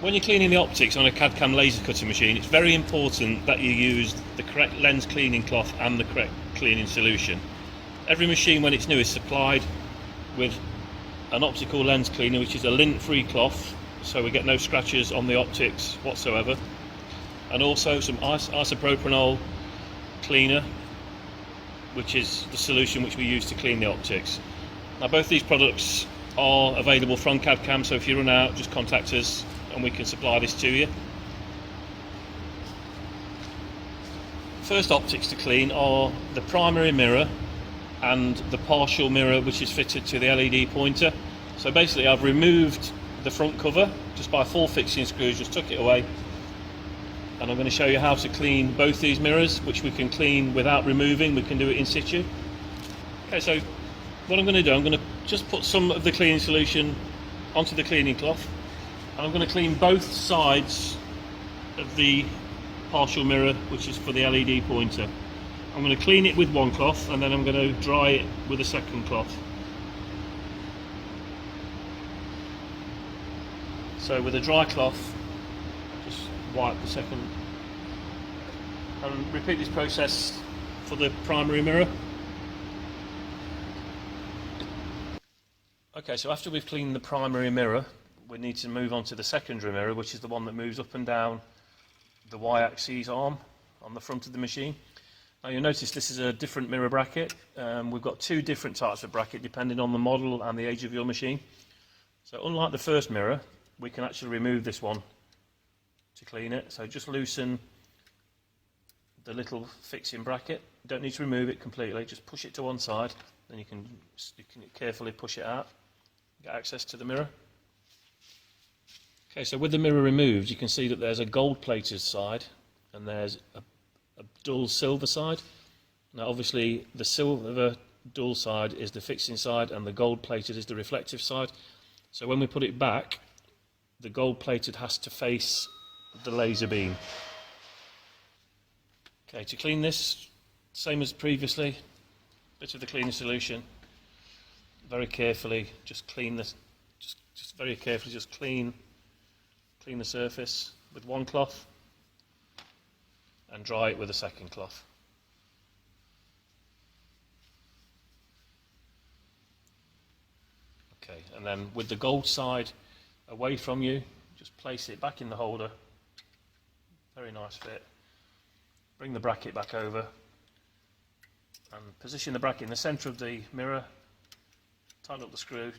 When you're cleaning the optics on a CAD-CAM laser cutting machine, it's very important that you use the correct lens cleaning cloth and the correct cleaning solution. Every machine when it's new is supplied with an optical lens cleaner, which is a lint-free cloth, so we get no scratches on the optics whatsoever, and also some isopropanol cleaner, which is the solution which we use to clean the optics. Now both these products are available from CAD-CAM, so if you run out, just contact us and we can supply this to you. First optics to clean are the primary mirror and the partial mirror which is fitted to the LED pointer. So basically I've removed the front cover just by 4 fixing screws, just took it away, and I'm going to show you how to clean both these mirrors, which we can clean without removing. We can do it in situ. Okay, so what I'm going to do, I'm going to just put some of the cleaning solution onto the cleaning cloth, and I'm going to clean both sides of the partial mirror, which is for the LED pointer. I'm going to clean it with one cloth, and then I'm going to dry it with a second cloth. So with a dry cloth, just wipe the second, and repeat this process for the primary mirror. Okay, so after we've cleaned the primary mirror, we need to move on to the secondary mirror, which is the one that moves up and down the Y-axis arm on the front of the machine. Now you'll notice this is a different mirror bracket. We've got 2 different types of bracket depending on the model and the age of your machine. So unlike the first mirror, we can actually remove this one to clean it. So just loosen the little fixing bracket. You don't need to remove it completely, just push it to one side, then you can carefully push it out, get access to the mirror. Okay, so with the mirror removed, you can see that there's a gold plated side and there's a dull silver side. Now obviously the silver dull side is the fixing side and the gold plated is the reflective side. So when we put it back, the gold plated has to face the laser beam. Okay, to clean this, same as previously, bit of the cleaning solution, very carefully just clean this, just very carefully just clean the surface with one cloth and dry it with a second cloth. Okay, and then with the gold side away from you, just place it back in the holder. Very nice fit. Bring the bracket back over and position the bracket in the centre of the mirror. Tighten up the screw.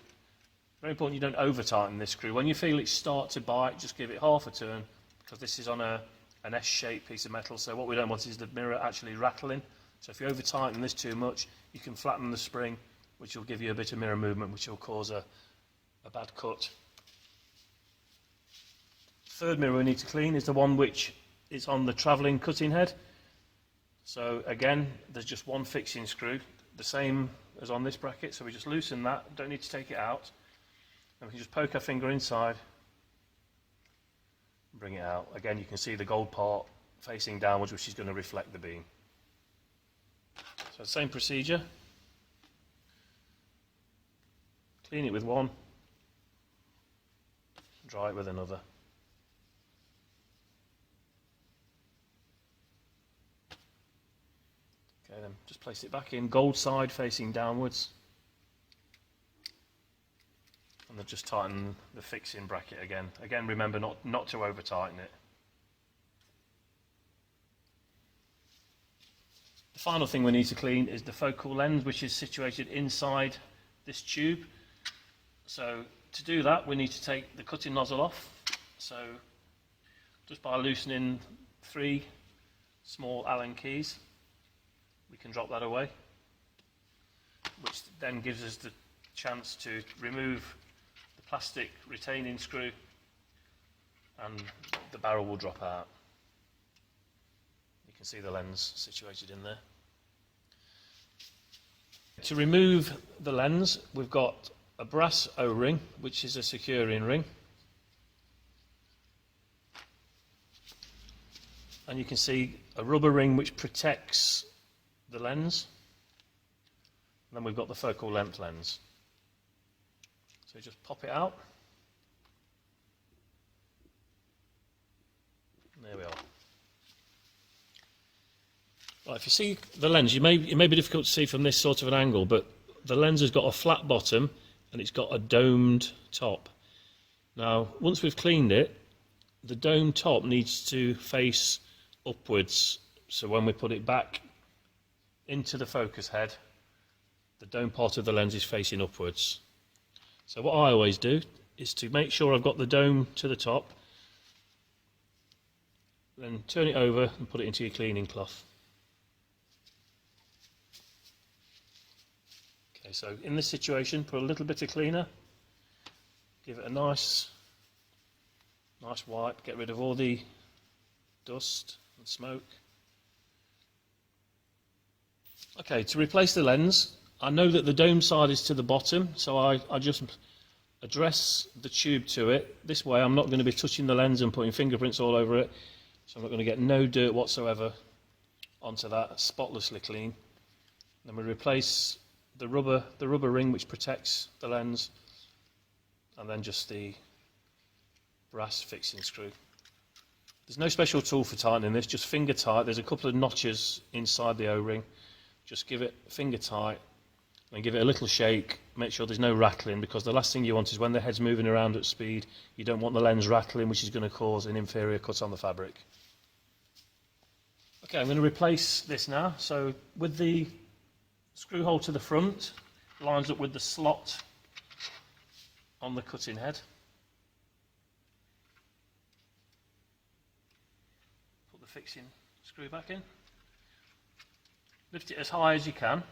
Very important you don't over tighten this screw. When you feel it start to bite, just give it half a turn, because this is on an S-shaped piece of metal, so what we don't want is the mirror actually rattling. So if you over tighten this too much, you can flatten the spring, which will give you a bit of mirror movement, which will cause a bad cut. Third mirror we need to clean is the one which is on the travelling cutting head. So again, there's just one fixing screw, the same as on this bracket, so we just loosen that, don't need to take it out, and we can just poke our finger inside and bring it out. Again, you can see the gold part facing downwards, which is going to reflect the beam. So same procedure, clean it with one, dry it with another. Okay, then just place it back in, gold side facing downwards, and then just tighten the fixing bracket again. Again, remember not to over tighten it. The final thing we need to clean is the focal lens, which is situated inside this tube. So to do that, we need to take the cutting nozzle off. So just by loosening 3 small Allen keys, we can drop that away, which then gives us the chance to remove the plastic retaining screw, and the barrel will drop out. You can see the lens situated in there. To remove the lens, we've got a brass O-ring, which is a securing ring, and you can see a rubber ring which protects the lens. And then we've got the focal length lens. So just pop it out. Right, if you see the lens, it may be difficult to see from this sort of an angle, but the lens has got a flat bottom and it's got a domed top. Now, once we've cleaned it, the dome top needs to face upwards, so when we put it back into the focus head, the dome part of the lens is facing upwards. So what I always do is to make sure I've got the dome to the top, then turn it over and put it into your cleaning cloth. Okay, so in this situation, put a little bit of cleaner, give it a nice wipe, get rid of all the dust and smoke. Okay, to replace the lens, I know that the dome side is to the bottom, so I just address the tube to it. This way I'm not going to be touching the lens and putting fingerprints all over it, so I'm not going to get no dirt whatsoever onto that, spotlessly clean. Then we replace the rubber ring which protects the lens, and then just the brass fixing screw. There's no special tool for tightening this, just finger tight. There's a couple of notches inside the O-ring. Just give it finger tight and give it a little shake. Make sure there's no rattling, because the last thing you want is when the head's moving around at speed, you don't want the lens rattling, which is going to cause an inferior cut on the fabric. Okay, I'm going to replace this now. So with the screw hole to the front, lines up with the slot on the cutting head. Put the fixing screw back in. Lift it as high as you can.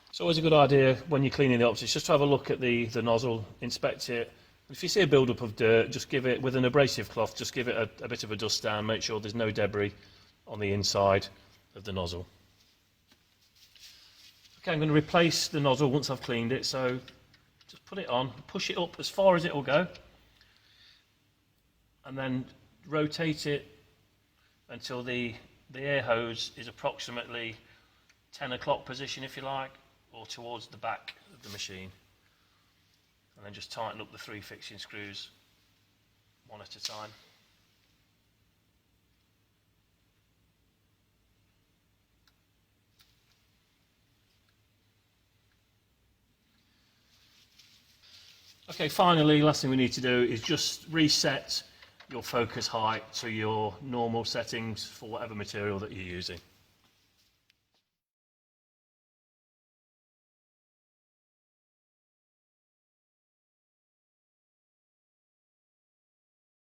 It's always a good idea when you're cleaning the optics just to have a look at the nozzle, inspect it. If you see a build-up of dirt, just give it, with an abrasive cloth, just give it a bit of a dust down, make sure there's no debris on the inside of the nozzle. Okay, I'm going to replace the nozzle once I've cleaned it, so just put it on, push it up as far as it will go, and then rotate it until the air hose is approximately 10 o'clock position, if you like, or towards the back of the machine. And then just tighten up the 3 fixing screws one at a time. Okay, finally, last thing we need to do is just reset your focus height to your normal settings for whatever material that you're using.